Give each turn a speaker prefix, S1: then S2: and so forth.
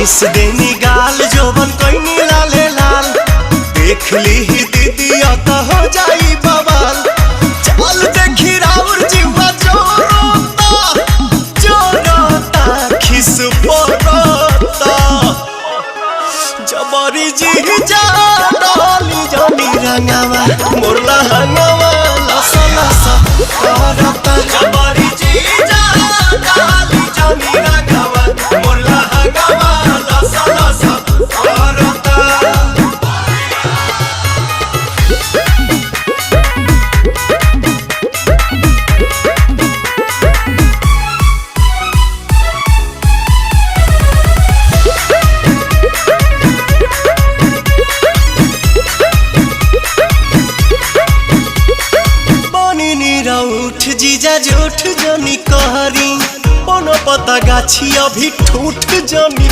S1: Miss देनी गाल जोबन कोइनी लाले लाल देख ली ही दीदी तो हो जाई बवाल। चल देखी राउर जीवा जोरोता खिस पोरोता जबरी जी जा डाली जानी रंगावा मोरला हंगावा लसा लसा करता जबरी जी जा डाली जानी रंगावा मोरला हंगावा लसा लसा करता। उठ जीजा जूठ जनी कहरी पन पता गाछी अभी ठूठ जनी।